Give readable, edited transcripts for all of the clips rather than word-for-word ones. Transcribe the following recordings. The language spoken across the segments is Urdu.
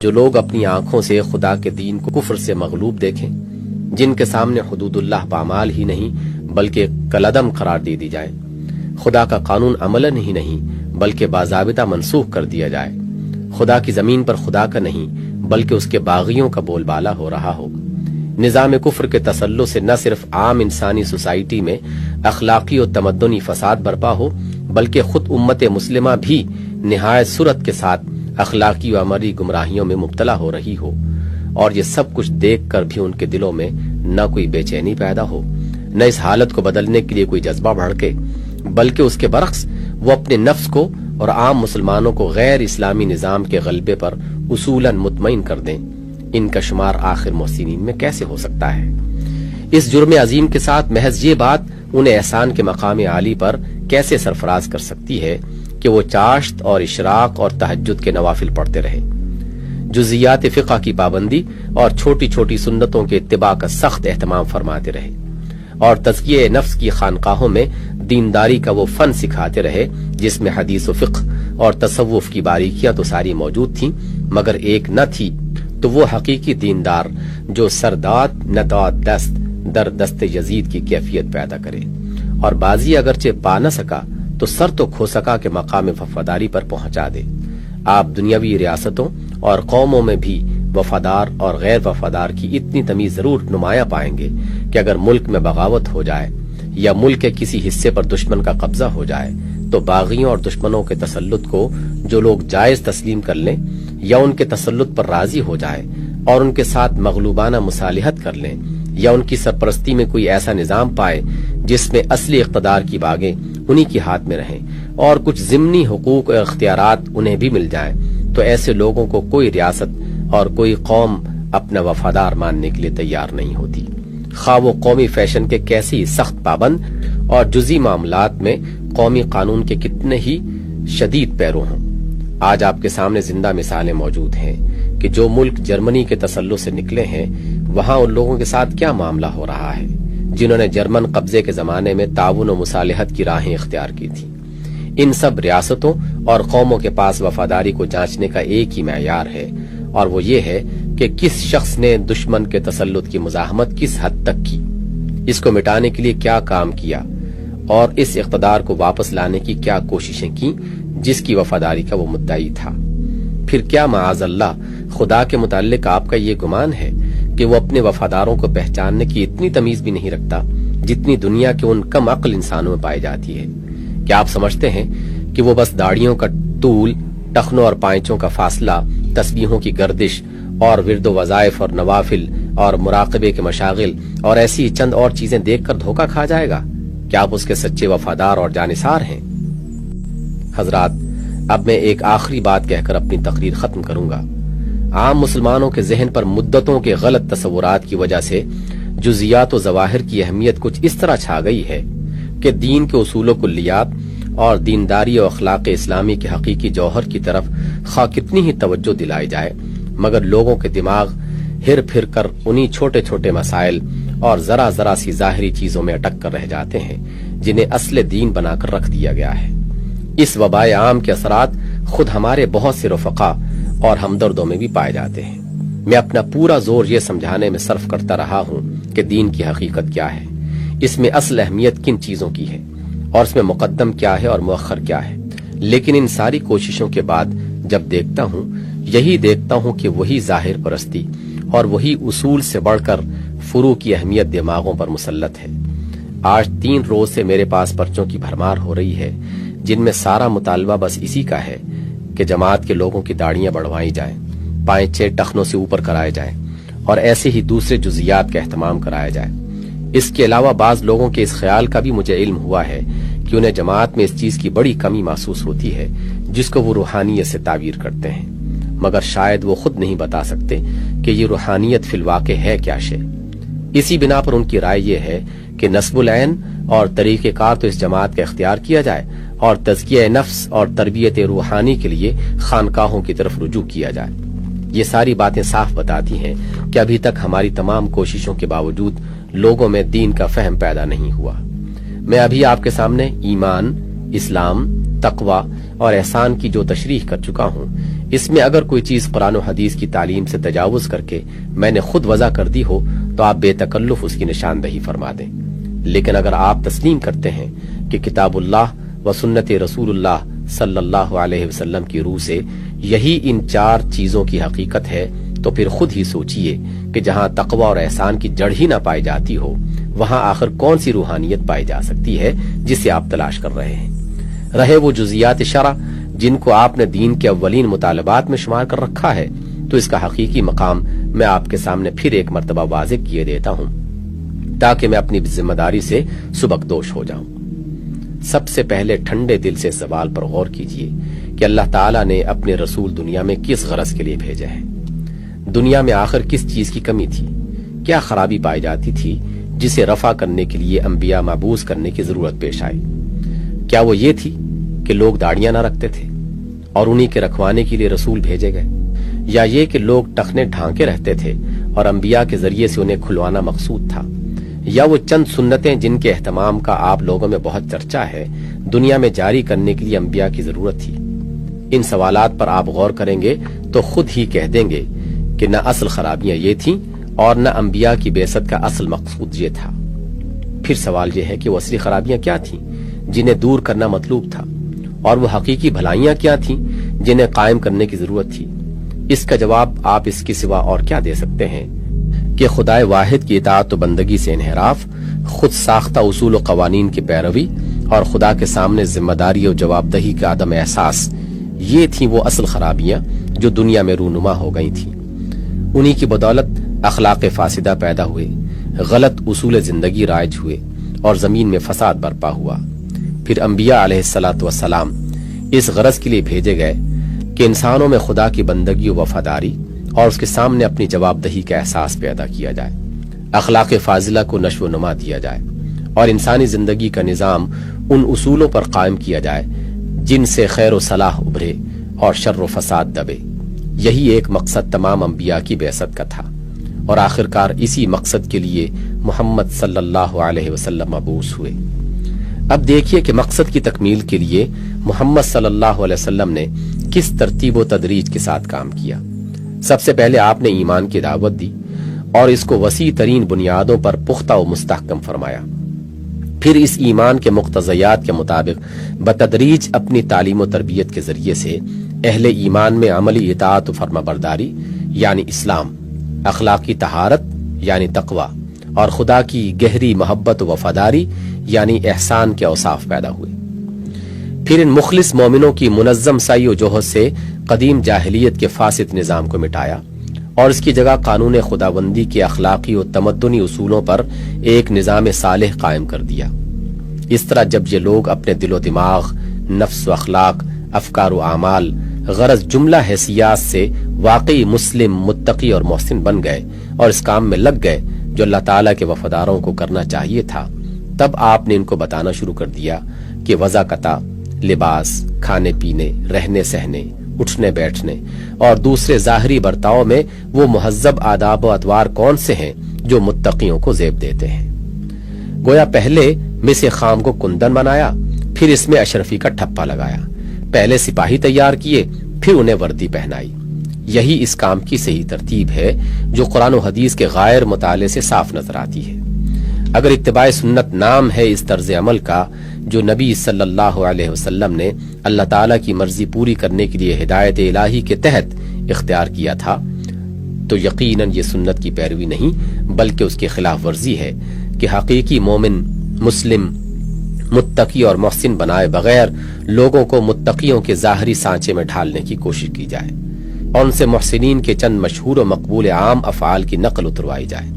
جو لوگ اپنی آنکھوں سے خدا کے دین کو کفر سے مغلوب دیکھیں، جن کے سامنے حدود اللہ پامال ہی نہیں بلکہ کالعدم قرار دے دی جائے، خدا کا قانون عملاً ہی نہیں بلکہ باضابطہ منسوخ کر دیا جائے، خدا کی زمین پر خدا کا نہیں بلکہ اس کے باغیوں کا بول بالا ہو رہا ہو، نظام کفر کے تسلط سے نہ صرف عام انسانی سوسائٹی میں اخلاقی و تمدنی فساد برپا ہو بلکہ خود امت مسلمہ بھی نہایت سرعت کے ساتھ اخلاقی و عملی گمراہیوں میں مبتلا ہو رہی ہو، اور یہ سب کچھ دیکھ کر بھی ان کے دلوں میں نہ کوئی بے چینی پیدا ہو، نہ اس حالت کو بدلنے کے لیے کوئی جذبہ بھڑکے، بلکہ اس کے برعکس وہ اپنے نفس کو اور عام مسلمانوں کو غیر اسلامی نظام کے غلبے پر اصولاً مطمئن کر دیں۔ ان کا شمار آخر محسنین میں کیسے ہو سکتا ہے؟ اس جرم عظیم کے ساتھ محض یہ بات انہیں احسان کے مقام عالی پر کیسے سرفراز کر سکتی ہے کہ وہ چاشت اور اشراق اور تہجد کے نوافل پڑھتے رہے، جزیات فقہ کی پابندی اور چھوٹی چھوٹی سنتوں کے اتباع کا سخت اہتمام فرماتے رہے، اور تزکیہ نفس کی خانقاہوں میں دینداری کا وہ فن سکھاتے رہے جس میں حدیث و فقہ اور تصوف کی باریکیاں تو ساری موجود تھیں، مگر ایک نہ تھی تو وہ حقیقی دیندار جو سرداد نداد دست در دست یزید کی کیفیت پیدا کرے، اور بازی اگرچہ پا نہ سکا تو سر تو کھو سکا کہ مقام وفاداری پر پہنچا دے۔ آپ دنیاوی ریاستوں اور قوموں میں بھی وفادار اور غیر وفادار کی اتنی تمیز ضرور نمایاں پائیں گے کہ اگر ملک میں بغاوت ہو جائے یا ملک کے کسی حصے پر دشمن کا قبضہ ہو جائے تو باغیوں اور دشمنوں کے تسلط کو جو لوگ جائز تسلیم کر لیں یا ان کے تسلط پر راضی ہو جائے اور ان کے ساتھ مغلوبانہ مصالحت کر لیں یا ان کی سرپرستی میں کوئی ایسا نظام پائے جس میں اصلی اقتدار کی باغیں انہی کے ہاتھ میں رہیں اور کچھ ضمنی حقوق اور اختیارات انہیں بھی مل جائیں، تو ایسے لوگوں کو کوئی ریاست اور کوئی قوم اپنا وفادار ماننے کے لیے تیار نہیں ہوتی، خواہ وہ قومی فیشن کے کیسی سخت پابند اور جزئی معاملات میں قومی قانون کے کتنے ہی شدید پیرو ہوں۔ آج آپ کے سامنے زندہ مثالیں موجود ہیں کہ جو ملک جرمنی کے تسلط سے نکلے ہیں وہاں ان لوگوں کے ساتھ کیا معاملہ ہو رہا ہے جنہوں نے جرمن قبضے کے زمانے میں تعاون و مصالحت کی راہیں اختیار کی تھی۔ ان سب ریاستوں اور قوموں کے پاس وفاداری کو جانچنے کا ایک ہی معیار ہے، اور وہ یہ ہے کہ کس شخص نے دشمن کے تسلط کی مزاحمت کس حد تک کی، اس کو مٹانے کے لیے کیا کام کیا، اور اس اقتدار کو واپس لانے کی کیا کوششیں کی جس کی وفاداری کا وہ مدعی تھا۔ پھر کیا معاذ اللہ خدا کے متعلق آپ کا یہ گمان ہے کہ وہ اپنے وفاداروں کو پہچاننے کی اتنی تمیز بھی نہیں رکھتا جتنی دنیا کے ان کم عقل انسانوں میں پائی جاتی ہے؟ کیا آپ سمجھتے ہیں کہ وہ بس داڑھیوں کا طول، ٹخنوں اور پائنچوں کا فاصلہ، تسبیحوں کی گردش اور ورد و وظائف اور نوافل اور مراقبے کے مشاغل اور ایسی چند اور چیزیں دیکھ کر دھوکہ کھا جائے گا؟ کیا آپ اس کے سچے وفادار اور جانثار ہیں؟ حضرات، اب میں ایک آخری بات کہہ کر اپنی تقریر ختم کروں گا۔ عام مسلمانوں کے ذہن پر مدتوں کے غلط تصورات کی وجہ سے جزیات و ظواہر کی اہمیت کچھ اس طرح چھا گئی ہے کہ دین کے اصول و کلیات اور دینداری و اخلاق اسلامی کے حقیقی جوہر کی طرف خواہ کتنی ہی توجہ دلائی جائے مگر لوگوں کے دماغ ہر پھر کر انہی چھوٹے چھوٹے مسائل اور ذرا ذرا سی ظاہری چیزوں میں اٹک کر رہ جاتے ہیں جنہیں اصل دین بنا کر رکھ دیا گیا ہے۔ اس وبائے عام کے اثرات خود ہمارے بہت سے رفقا اور ہمدردوں میں بھی پائے جاتے ہیں۔ میں اپنا پورا زور یہ سمجھانے میں صرف کرتا رہا ہوں کہ دین کی حقیقت کیا ہے، اس میں اصل اہمیت کن چیزوں کی ہے اور اس میں مقدم کیا ہے اور مؤخر کیا ہے، لیکن ان ساری کوششوں کے بعد جب دیکھتا ہوں یہی دیکھتا ہوں کہ وہی ظاہر پرستی اور وہی اصول سے بڑھ کر فروع کی اہمیت دماغوں پر مسلط ہے۔ آج 3 روز سے میرے پاس پرچوں کی بھرمار ہو رہی ہے جن میں سارا مطالبہ بس اسی کا ہے کہ جماعت کے لوگوں کی داڑیاں بڑھوائی جائیں، پائنچے ٹخنوں سے اوپر کرائے جائیں اور ایسے ہی دوسرے جزیات کا اہتمام کرایا جائے۔ اس کے علاوہ بعض لوگوں کے اس خیال کا بھی مجھے علم ہوا ہے کہ انہیں جماعت میں اس چیز کی بڑی کمی محسوس ہوتی ہے جس کو وہ روحانیت سے تعبیر کرتے ہیں، مگر شاید وہ خود نہیں بتا سکتے کہ یہ روحانیت فی الواقع ہے کیا شے۔ اسی بنا پر ان کی رائے یہ ہے کہ نصب العین اور طریقہ کار تو اس جماعت کا اختیار کیا جائے اور تزکیہ نفس اور تربیت روحانی کے لیے خانقاہوں کی طرف رجوع کیا جائے۔ یہ ساری باتیں صاف بتاتی ہیں کہ ابھی تک ہماری تمام کوششوں کے باوجود لوگوں میں دین کا فہم پیدا نہیں ہوا۔ میں ابھی آپ کے سامنے ایمان، اسلام، تقوی اور احسان کی جو تشریح کر چکا ہوں، اس میں اگر کوئی چیز قرآن و حدیث کی تعلیم سے تجاوز کر کے میں نے خود وضع کر دی ہو تو آپ بے تکلف اس کی نشاندہی فرما دیں، لیکن اگر آپ تسلیم کرتے ہیں کہ کتاب اللہ و سنت رسول اللہ صلی اللہ علیہ وسلم کی روح سے یہی ان 4 چیزوں کی حقیقت ہے، تو پھر خود ہی سوچئے کہ جہاں تقوی اور احسان کی جڑ ہی نہ پائی جاتی ہو وہاں آخر کون سی روحانیت پائی جا سکتی ہے جسے آپ تلاش کر رہے ہیں۔ رہے وہ جزیات شرع جن کو آپ نے دین کے اولین مطالبات میں شمار کر رکھا ہے، تو اس کا حقیقی مقام میں آپ کے سامنے پھر ایک مرتبہ واضح کیے دیتا ہوں تاکہ میں اپنی ذمہ داری سے سبکدوش ہو جاؤں۔ سب سے پہلے ٹھنڈے دل سے سوال پر غور کیجئے کہ اللہ تعالیٰ نے اپنے رسول دنیا میں کس غرض کے لیے بھیجا ہے؟ دنیا میں آخر کس چیز کی کمی تھی؟ کیا خرابی پائی جاتی تھی جسے رفع کرنے کے لیے انبیاء مبعوث کرنے کی ضرورت پیش آئی؟ کیا وہ یہ تھی کہ لوگ داڑیاں نہ رکھتے تھے اور انہی کے رکھوانے کے لیے رسول بھیجے گئے، یا یہ کہ لوگ ٹخنے ڈھانکے رہتے تھے اور انبیاء کے ذریعے سے انہیں کھلوانا مقصود تھا، یا وہ چند سنتیں جن کے اہتمام کا آپ لوگوں میں بہت چرچا ہے دنیا میں جاری کرنے کے لیے انبیاء کی ضرورت تھی؟ ان سوالات پر آپ غور کریں گے تو خود ہی کہہ دیں گے کہ نہ اصل خرابیاں یہ تھیں اور نہ انبیاء کی بعثت کا اصل مقصود یہ تھا۔ پھر سوال یہ ہے کہ وہ اصلی خرابیاں کیا تھیں جنہیں دور کرنا مطلوب تھا، اور وہ حقیقی بھلائیاں کیا تھیں جنہیں قائم کرنے کی ضرورت تھی؟ اس کا جواب آپ اس کے سوا اور کیا دے سکتے ہیں کہ خدائے واحد کی اطاعت و بندگی سے انحراف، خود ساختہ اصول و قوانین کی پیروی اور خدا کے سامنے ذمہ داری اور جواب دہی کا عدم احساس، یہ تھیں وہ اصل خرابیاں جو دنیا میں رونما ہو گئی تھیں۔ انہی کی بدولت اخلاق فاسدہ پیدا ہوئے، غلط اصول زندگی رائج ہوئے اور زمین میں فساد برپا ہوا۔ پھر انبیاء علیہ الصلاۃ والسلام اس غرض کے لیے بھیجے گئے کہ انسانوں میں خدا کی بندگی و وفاداری اور اس کے سامنے اپنی جواب دہی کا احساس پیدا کیا جائے، اخلاق فاضلہ کو نشو و نما دیا جائے اور انسانی زندگی کا نظام ان اصولوں پر قائم کیا جائے جن سے خیر و صلاح ابھرے اور شر و فساد دبے۔ یہی ایک مقصد تمام انبیاء کی بعثت کا تھا، اور آخرکار اسی مقصد کے لیے محمد صلی اللہ علیہ وسلم مبعوث ہوئے۔ اب دیکھیے کہ مقصد کی تکمیل کے لیے محمد صلی اللہ علیہ وسلم نے کس ترتیب و تدریج کے ساتھ کام کیا۔ سب سے پہلے آپ نے ایمان کی دعوت دی اور اس کو وسیع ترین بنیادوں پر پختہ و مستحکم فرمایا۔ پھر اس ایمان کے مقتضیات کے مطابق بتدریج اپنی تعلیم و تربیت کے ذریعے سے اہل ایمان میں عملی اطاعت و فرما برداری یعنی اسلام، اخلاقی طہارت یعنی تقوی اور خدا کی گہری محبت و وفاداری یعنی احسان کے اوصاف پیدا ہوئے۔ پھر ان مخلص مومنوں کی منظم سعی و جہد سے قدیم جاہلیت کے فاسد نظام کو مٹایا اور اس کی جگہ قانون خداوندی کے اخلاقی و تمدنی اصولوں پر ایک نظام صالح قائم کر دیا۔ اس طرح جب یہ لوگ اپنے دل و دماغ، نفس و اخلاق، افکار و اعمال، غرض جملہ حیثیات سے واقعی مسلم، متقی اور محسن بن گئے اور اس کام میں لگ گئے جو اللہ تعالیٰ کے وفاداروں کو کرنا چاہیے تھا، تب آپ نے ان کو بتانا شروع کر دیا کہ وضاقتہ، لباس، کھانے پینے، رہنے سہنے، اٹھنے بیٹھنے اور دوسرے ظاہری برتاؤ میں وہ مہذب آداب و اطوار کون سے ہیں جو متقیوں کو زیب دیتے ہیں۔ گویا پہلے مس خام کو کندن بنایا، پھر اس میں اشرفی کا ٹھپا لگایا، پہلے سپاہی تیار کیے پھر انہیں وردی پہنائی۔ یہی اس کام کی صحیح ترتیب ہے جو قرآن و حدیث کے غیر مطالعے سے صاف نظر آتی ہے۔ اگر اتباع سنت نام ہے اس طرز عمل کا جو نبی صلی اللہ علیہ وسلم نے اللہ تعالیٰ کی مرضی پوری کرنے کے لیے ہدایت الہی کے تحت اختیار کیا تھا، تو یقیناً یہ سنت کی پیروی نہیں بلکہ اس کی خلاف ورزی ہے کہ حقیقی مومن، مسلم، متقی اور محسن بنائے بغیر لوگوں کو متقیوں کے ظاہری سانچے میں ڈھالنے کی کوشش کی جائے اور ان سے محسنین کے چند مشہور و مقبول عام افعال کی نقل اتروائی جائے۔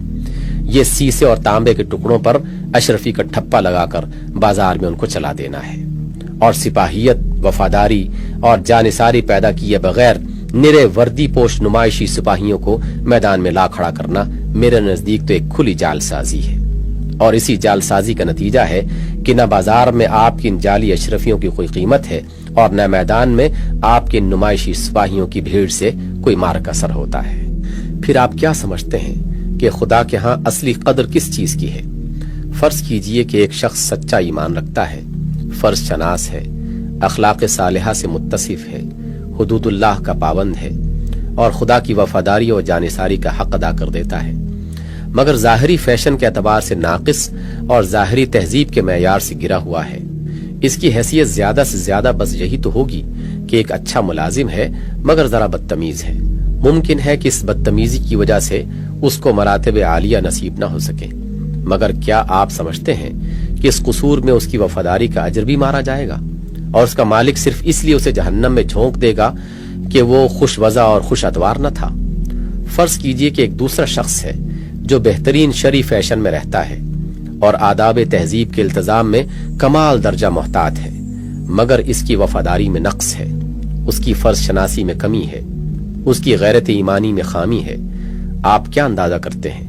یہ سیسے اور تانبے کے ٹکڑوں پر اشرفی کا ٹھپا لگا کر بازار میں ان کو چلا دینا ہے، اور سپاہیت، وفاداری اور جانثاری پیدا کیے بغیر نرے وردی پوش نمائشی سپاہیوں کو میدان میں لا کھڑا کرنا میرے نزدیک تو ایک کھلی جال سازی ہے، اور اسی جال سازی کا نتیجہ ہے کہ نہ بازار میں آپ کی ان جعلی اشرفیوں کی کوئی قیمت ہے اور نہ میدان میں آپ کے نمائشی سپاہیوں کی بھیڑ سے کوئی مارک اثر ہوتا ہے۔ پھر آپ کیا سمجھتے ہیں کہ خدا کے ہاں اصلی قدر کس چیز کی ہے؟ فرض کیجئے کہ ایک شخص سچا ایمان رکھتا ہے، فرض شناس ہے، اخلاق صالحہ سے متصف ہے، حدود اللہ کا پابند ہے اور خدا کی وفاداری اور جانثاری کا حق ادا کر دیتا ہے، مگر ظاہری فیشن کے اعتبار سے ناقص اور ظاہری تہذیب کے معیار سے گرا ہوا ہے۔ اس کی حیثیت زیادہ سے زیادہ بس یہی تو ہوگی کہ ایک اچھا ملازم ہے مگر ذرا بدتمیز ہے۔ ممکن ہے کہ اس بدتمیزی کی وجہ سے اس کو مراتب عالیہ نصیب نہ ہو سکے، مگر کیا آپ سمجھتے ہیں کہ اس قصور میں اس کی وفاداری کا اجر بھی مارا جائے گا اور اس کا مالک صرف اس لیے اسے جہنم میں جھونک دے گا کہ وہ خوش وضع اور خوش اتوار نہ تھا؟ فرض کیجئے کہ ایک دوسرا شخص ہے جو بہترین شرعی فیشن میں رہتا ہے اور آداب تہذیب کے التزام میں کمال درجہ محتاط ہے، مگر اس کی وفاداری میں نقص ہے، اس کی فرض شناسی میں کمی ہے، اس کی غیرت ایمانی میں خامی ہے۔ آپ کیا اندازہ کرتے ہیں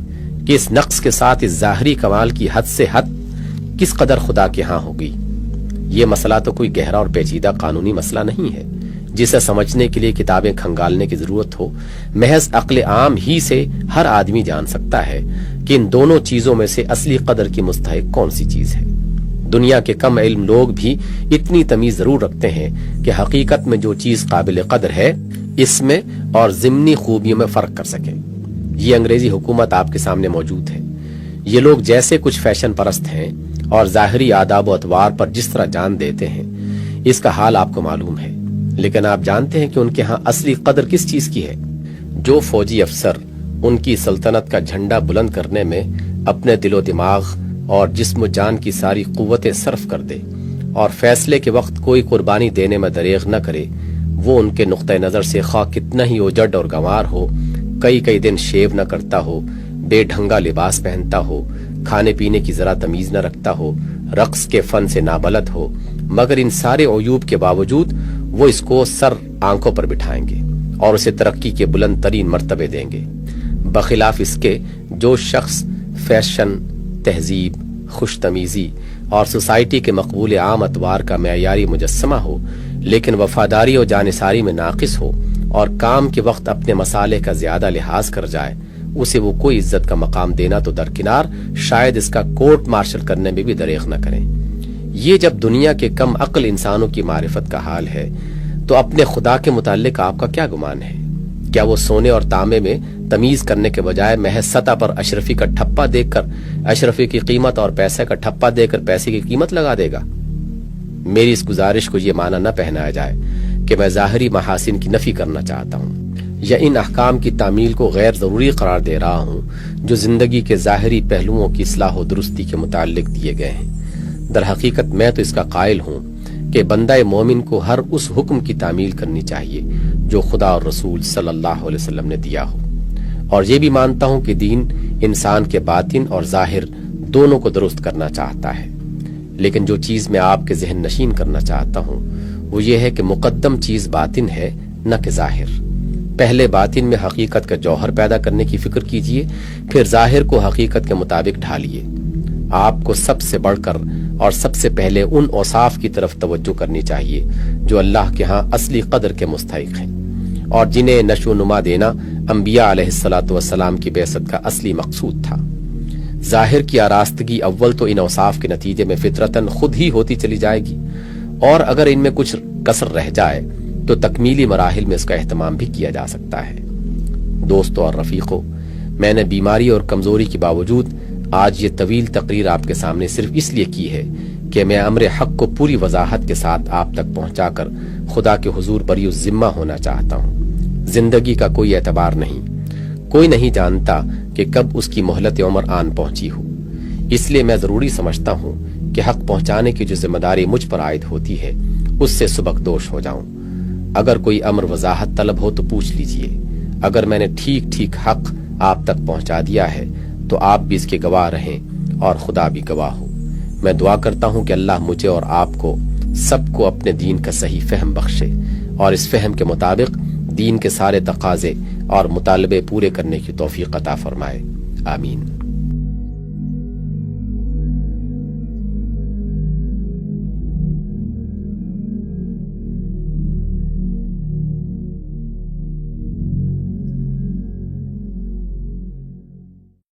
کہ اس نقص کے ساتھ اس ظاہری کمال کی حد سے حد کس قدر خدا کے ہاں ہوگی؟ یہ مسئلہ تو کوئی گہرا اور پیچیدہ قانونی مسئلہ نہیں ہے جسے سمجھنے کے لیے کتابیں کھنگالنے کی ضرورت ہو۔ محض عقل عام ہی سے ہر آدمی جان سکتا ہے کہ ان دونوں چیزوں میں سے اصلی قدر کی مستحق کون سی چیز ہے۔ دنیا کے کم علم لوگ بھی اتنی تمیز ضرور رکھتے ہیں کہ حقیقت میں جو چیز قابل قدر ہے اس میں اور ضمنی خوبیوں میں فرق کر سکیں۔ یہ انگریزی حکومت آپ کے سامنے موجود ہے۔ یہ لوگ جیسے کچھ فیشن پرست ہیں اور ظاہری آداب و اطوار پر جس طرح جان دیتے ہیں، اس کا حال آپ کو معلوم ہے، لیکن آپ جانتے ہیں کہ ان کے ہاں اصلی قدر کس چیز کی ہے؟ جو فوجی افسر ان کی سلطنت کا جھنڈا بلند کرنے میں اپنے دل و دماغ اور جسم و جان کی ساری قوتیں صرف کر دے اور فیصلے کے وقت کوئی قربانی دینے میں دریغ نہ کرے، وہ ان کے نقطہ نظر سے خواہ کتنا ہی اوجڈ اور گنوار ہو، کئی دن شیو نہ کرتا ہو، بے ڈھنگا لباس پہنتا ہو، کھانے پینے کی ذرا تمیز نہ رکھتا ہو، رقص کے فن سے نابلد ہو، مگر ان سارے عیوب کے باوجود وہ اس کو سر آنکھوں پر بٹھائیں گے اور اسے ترقی کے بلند ترین مرتبے دیں گے، بخلاف اس کے جو شخص فیشن، تہذیب، خوش تمیزی اور سوسائٹی کے مقبول عام اطوار کا معیاری مجسمہ ہو، لیکن وفاداری اور جانثاری میں ناقص ہو اور کام کے وقت اپنے مصالح کا زیادہ لحاظ کر جائے، اسے وہ کوئی عزت کا مقام دینا تو درکنار، شاید اس کا کورٹ مارشل کرنے میں بھی دریغ نہ کریں۔ یہ جب دنیا کے کم عقل انسانوں کی معرفت کا حال ہے تو اپنے خدا کے متعلق آپ کا کیا گمان ہے؟ کیا وہ سونے اور تانبے میں تمیز کرنے کے بجائے محض سطح پر اشرفی کا ٹھپا دیکھ کر اشرفی کی قیمت اور پیسے کا ٹھپا دے کر پیسے کی قیمت لگا دے گا؟ میری اس گزارش کو یہ معنی نہ پہنایا جائے کہ میں ظاہری محاسن کی نفی کرنا چاہتا ہوں یا ان احکام کی تعمیل کو غیر ضروری قرار دے رہا ہوں جو زندگی کے ظاہری پہلوؤں کی اصلاح و درستی کے متعلق دیے گئے ہیں۔ در حقیقت میں تو اس کا قائل ہوں کہ بندہ مومن کو ہر اس حکم کی تعمیل کرنی چاہیے جو خدا اور رسول صلی اللہ علیہ وسلم نے دیا ہو، اور یہ بھی مانتا ہوں کہ دین انسان کے باطن اور ظاہر دونوں کو درست کرنا چاہتا ہے، لیکن جو چیز میں آپ کے ذہن نشین کرنا چاہتا ہوں وہ یہ ہے کہ مقدم چیز باطن ہے نہ کہ ظاہر۔ پہلے باطن میں حقیقت کا جوہر پیدا کرنے کی فکر کیجئے، پھر ظاہر کو حقیقت کے مطابق ڈھالیے۔ آپ کو سب سے بڑھ کر اور سب سے پہلے ان اوصاف کی طرف توجہ کرنی چاہیے جو اللہ کے ہاں اصلی قدر کے مستحق ہیں اور جنہیں نشو و نما دینا انبیاء علیہ الصلوۃ والسلام کی بعثت کا اصلی مقصود تھا۔ ظاہر کی آراستگی اول تو ان اوصاف کے نتیجے میں فطرتاً خود ہی ہوتی چلی جائے گی، اور اگر ان میں کچھ کسر رہ جائے تو تکمیلی مراحل میں اس کا اہتمام بھی کیا جا سکتا ہے۔ دوستو اور رفیقو، میں نے بیماری اور کمزوری کے باوجود آج یہ طویل تقریر آپ کے سامنے صرف اس لیے کی ہے کہ میں امر حق کو پوری وضاحت کے ساتھ آپ تک پہنچا کر خدا کے حضور بری الذمہ ہونا چاہتا ہوں۔ زندگی کا کوئی اعتبار نہیں، کوئی نہیں جانتا کہ کب اس کی مہلت عمر آن پہنچی ہو، اس لیے میں ضروری سمجھتا ہوں کہ حق پہنچانے کی جو ذمہ داری مجھ پر عائد ہوتی ہے اس سے سبکدوش ہو جاؤں۔ اگر کوئی امر وضاحت طلب ہو تو پوچھ لیجئے۔ اگر میں نے ٹھیک حق آپ تک پہنچا دیا ہے تو آپ بھی اس کے گواہ رہیں اور خدا بھی گواہ ہو۔ میں دعا کرتا ہوں کہ اللہ مجھے اور آپ کو سب کو اپنے دین کا صحیح فہم بخشے اور اس فہم کے مطابق دین کے سارے تقاضے اور مطالبے پورے کرنے کی توفیق عطا فرمائے۔ آمین۔